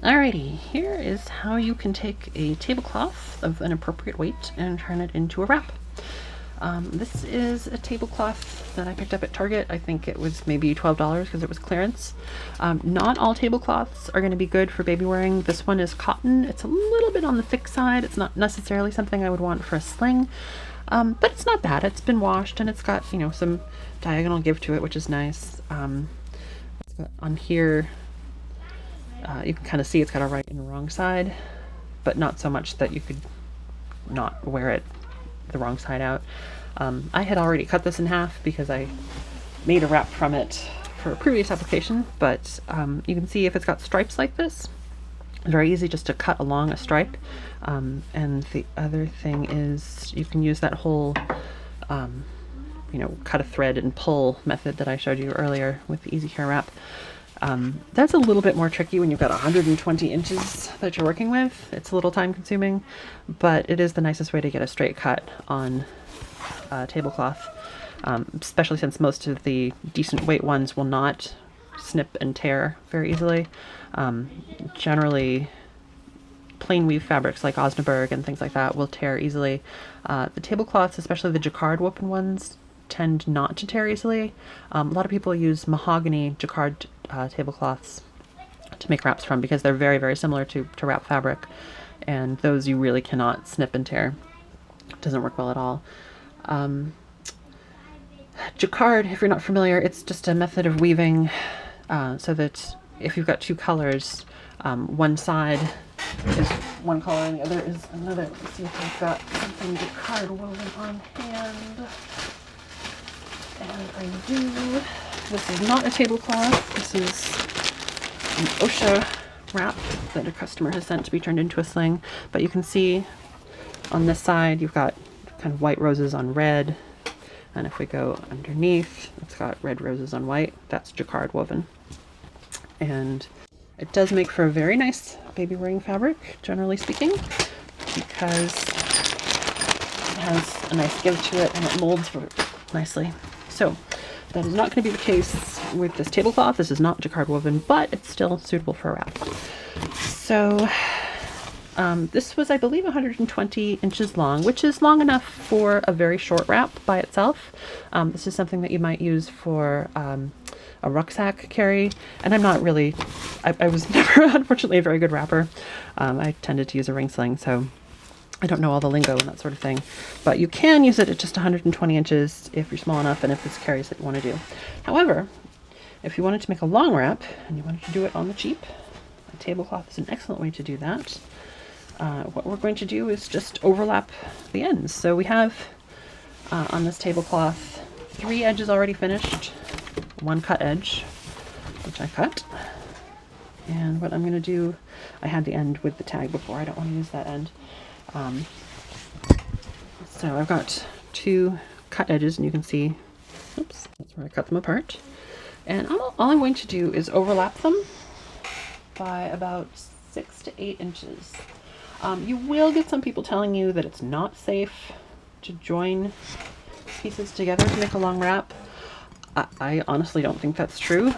Alrighty, here is how you can take a tablecloth of an appropriate weight and turn it into a wrap. This is a tablecloth that I picked up at Target. I think it was maybe $12 because it was clearance. Not all tablecloths are going to be good for baby wearing. This one is cotton. It's a little bit on the thick side. It's not necessarily something I would want for a sling, but it's not bad. It's been washed and it's got, you know, some diagonal give to it, which is nice. It's got on here, you can kind of see it's got a right and a wrong side, but not so much that you could not wear it the wrong side out. I had already cut this in half because I made a wrap from it for a previous application, but you can see if it's got stripes like this, it's very easy just to cut along a stripe. And the other thing is you can use that whole you know, cut a thread and pull method that I showed you earlier with the Easy Care wrap. That's a little bit more tricky when you've got 120 inches that you're working with. It's a little time consuming, but it is the nicest way to get a straight cut on a tablecloth, especially since most of the decent weight ones will not snip and tear very easily. Generally, plain weave fabrics like Osnaburg and things like that will tear easily. The tablecloths, especially the Jacquard-woven ones, tend not to tear easily. A lot of people use Mahogany Jacquard tablecloths to make wraps from because they're very, very similar to wrap fabric, and those you really cannot snip and tear. It doesn't work well at all. Jacquard, if you're not familiar, it's just a method of weaving so that if you've got two colors, one side is one color and the other is another. Let's see if I've got something Jacquard-woven on hand. And I do. This is not a tablecloth. This is an OSHA wrap that a customer has sent to be turned into a sling. But you can see on this side, you've got kind of white roses on red. And if we go underneath, it's got red roses on white. That's Jacquard-woven. And it does make for a very nice baby wearing fabric, generally speaking, because it has a nice give to it and it molds nicely. So that is not going to be the case with this tablecloth. This is not Jacquard-woven, but it's still suitable for a wrap. So this was, I believe, 120 inches long, which is long enough for a very short wrap by itself. This is something that you might use for a rucksack carry, and I'm not really, I was never, unfortunately, a very good wrapper. I tended to use a ring sling, so I don't know all the lingo and that sort of thing, but you can use it at just 120 inches if you're small enough and if it's carries that you want to do. However, if you wanted to make a long wrap and you wanted to do it on the cheap, a tablecloth is an excellent way to do that. What we're going to do is just overlap the ends. So we have on this tablecloth 3 edges already finished, 1 cut edge, which I cut. And what I'm going to do, I had the end with the tag before, I don't want to use that end. So I've got 2 cut edges, and you can see, oops, that's where I cut them apart. And all I'm going to do is overlap them by about 6 to 8 inches. You will get some people telling you that it's not safe to join pieces together to make a long wrap. I honestly don't think that's true.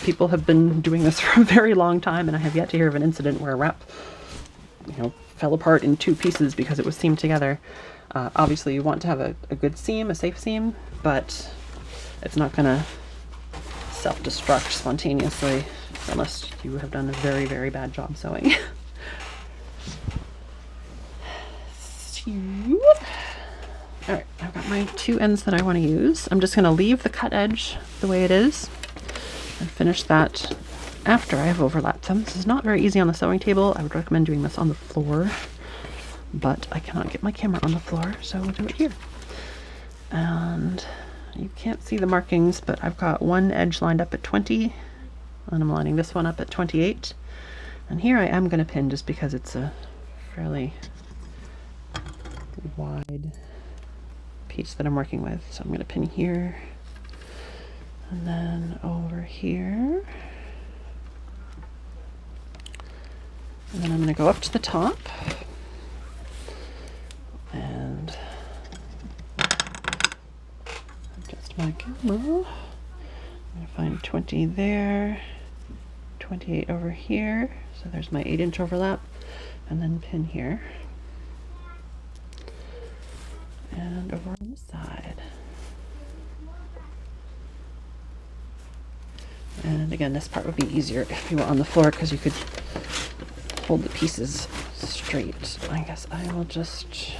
People have been doing this for a very long time, and I have yet to hear of an incident where a wrap, you know, fell apart in 2 pieces because it was seamed together. Obviously you want to have a good seam, a safe seam, but it's not going to self-destruct spontaneously unless you have done a very, very bad job sewing. Alright, I've got my 2 ends that I want to use. I'm just going to leave the cut edge the way it is and finish that after I have overlapped them. This is not very easy on the sewing table. I would recommend doing this on the floor, but I cannot get my camera on the floor, so we'll do it here. And you can't see the markings, but I've got 1 edge lined up at 20, and I'm lining this one up at 28. And here I am going to pin just because it's a fairly wide piece that I'm working with. So I'm going to pin here, and then over here. And then I'm going to go up to the top and adjust my camera. I'm going to find 20 there, 28 over here, so there's my 8-inch overlap, and then pin here. And over on the side. And again, this part would be easier if you were on the floor because you could hold the pieces straight. I guess I will just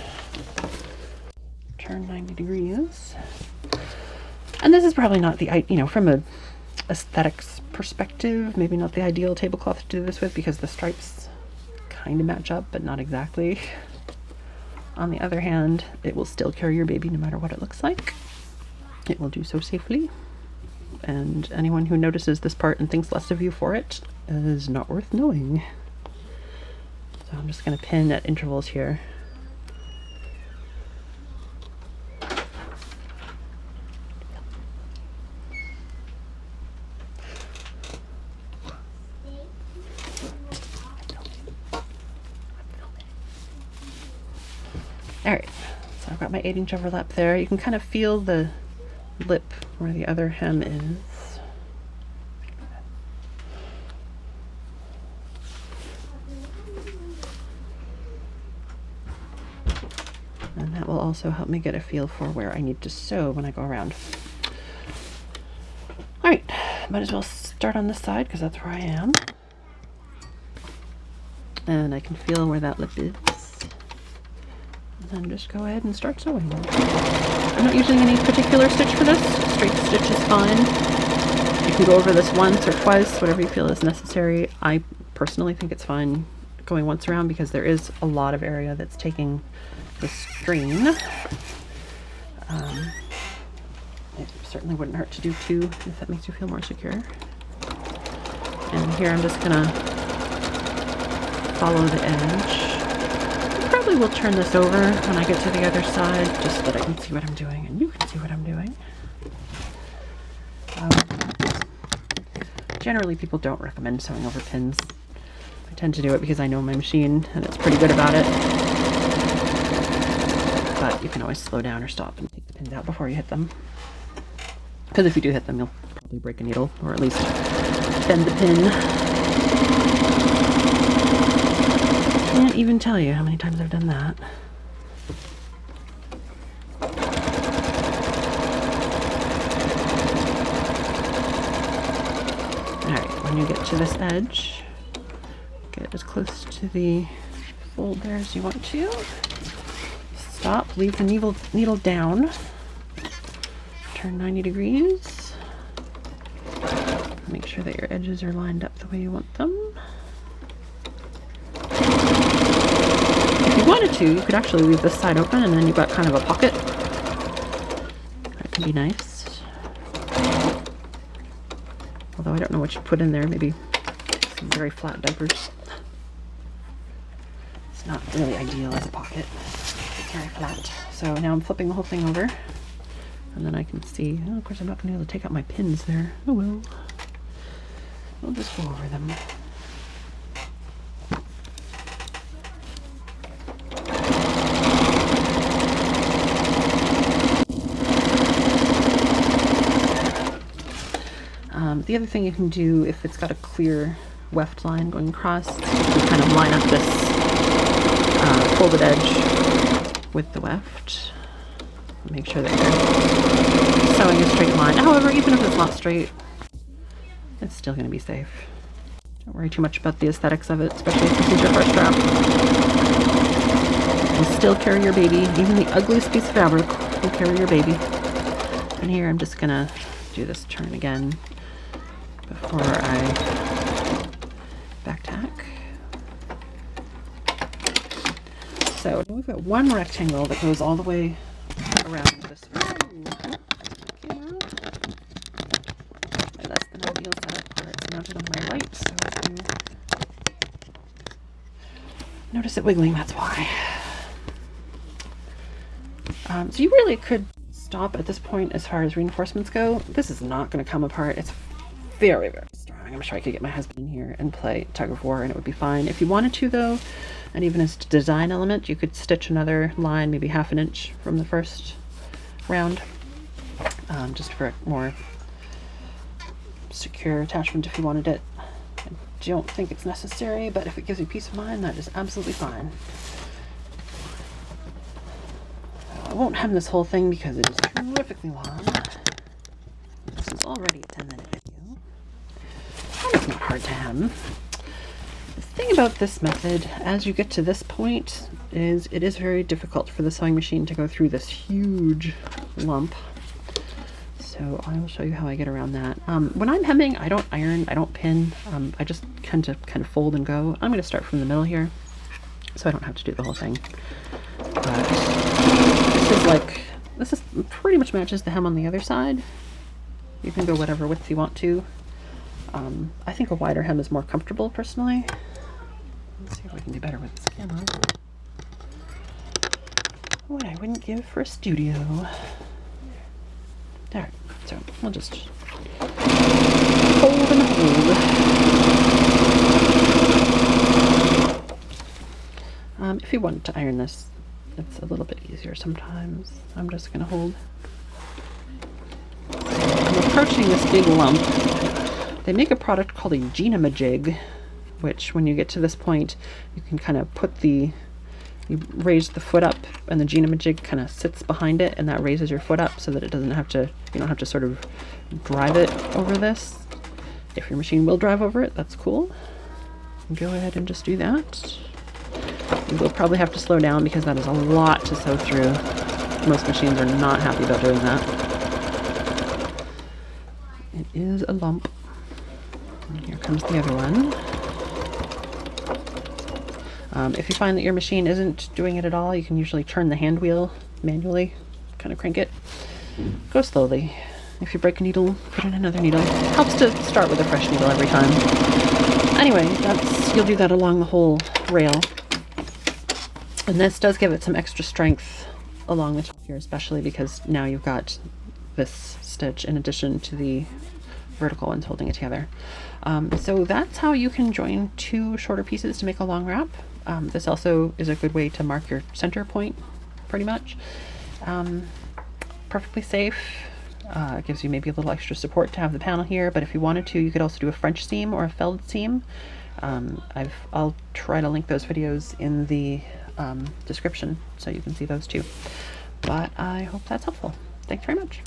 turn 90 degrees. And this is probably not the, you know, from a aesthetics perspective, maybe not the ideal tablecloth to do this with because the stripes kind of match up, but not exactly. On the other hand, it will still carry your baby no matter what it looks like. It will do so safely. And anyone who notices this part and thinks less of you for it is not worth knowing. So I'm just going to pin at intervals here. Alright, so I've got my 8-inch overlap there. You can kind of feel the lip where the other hem is. And that will also help me get a feel for where I need to sew when I go around. Alright, might as well start on this side because that's where I am. And I can feel where that lip is. And just go ahead and start sewing. I'm not using any particular stitch for this. Straight stitch is fine. You can go over this once or twice, whatever you feel is necessary. I personally think it's fine going once around because there is a lot of area that's taking the strain. It certainly wouldn't hurt to do 2 if that makes you feel more secure. And here I'm just gonna follow the edge. Probably will turn this over when I get to the other side just so that I can see what I'm doing and you can see what I'm doing. Generally people don't recommend sewing over pins. I tend to do it because I know my machine and it's pretty good about it. But you can always slow down or stop and take the pins out before you hit them. Because if you do hit them, you'll probably break a needle or at least bend the pin. Can't even tell you how many times I've done that. Alright, when you get to this edge, get as close to the fold there as you want to. Stop, leave the needle down. Turn 90 degrees. Make sure that your edges are lined up the way you want them. If you wanted to, you could actually leave this side open and then you've got kind of a pocket. That could be nice. Although I don't know what you put in there, maybe some very flat diapers. It's not really ideal as a pocket. It's very flat. So now I'm flipping the whole thing over and then I can see, oh, of course I'm not going to be able to take out my pins there. Oh well. We'll just go over them. The other thing you can do if it's got a clear weft line going across, you can kind of line up this folded edge with the weft. Make sure that you're sewing a straight line. However, even if it's not straight, it's still going to be safe. Don't worry too much about the aesthetics of it, especially if this is your first wrap. You'll still carry your baby. Even the ugliest piece of fabric will carry your baby. And here I'm just going to do this turn again before I back tack. So now we've got one rectangle that goes all the way around this. My less than ideal setup where it's mounted on my right, so if you notice it wiggling, that's why. So you really could stop at this point as far as reinforcements go. This is not going to come apart. It's very, very strong. I'm sure I could get my husband in here and play tug of war and it would be fine. If you wanted to though, and even as a design element, you could stitch another line, maybe 1/2 inch from the first round, just for a more secure attachment if you wanted it. And don't think it's necessary, but if it gives you peace of mind, that is absolutely fine. I won't hem this whole thing because it is terrifically long. This is already a 10-minute video. And it's not hard to hem. The thing about this method, as you get to this point, is it is very difficult for the sewing machine to go through this huge lump. So I will show you how I get around that. When I'm hemming, I don't iron, I don't pin. I just kind of fold and go. I'm going to start from the middle here, so I don't have to do the whole thing. But this is pretty much matches the hem on the other side. You can go whatever width you want to. I think a wider hem is more comfortable personally. Let's see if we can do better with this camera. What I wouldn't give for a studio. There, so we'll just hold and hold. If you wanted to iron this, it's a little bit easier sometimes. I'm just going to hold. I'm approaching this big lump. They make a product called a Jig, which when you get to this point, you can kind of put you raise the foot up, and the Jig kind of sits behind it, and that raises your foot up so that it doesn't have to, you don't have to sort of drive it over this. If your machine will drive over it, that's cool. Go ahead and just do that. You will probably have to slow down because that is a lot to sew through. Most machines are not happy about doing that. It is a lump. And here comes the other one. If you find that your machine isn't doing it at all, you can usually turn the hand wheel manually, kind of crank it. Go slowly. If you break a needle, put in another needle. It helps to start with a fresh needle every time. Anyway, you'll do that along the whole rail. And this does give it some extra strength along the top here, especially because now you've got this stitch in addition to the vertical ones holding it together. So that's how you can join two shorter pieces to make a long wrap. This also is a good way to mark your center point, pretty much. Perfectly safe. It gives you maybe a little extra support to have the panel here, but if you wanted to, you could also do a French seam or a felled seam. I'll try to link those videos in the description so you can see those too. But I hope that's helpful. Thanks very much.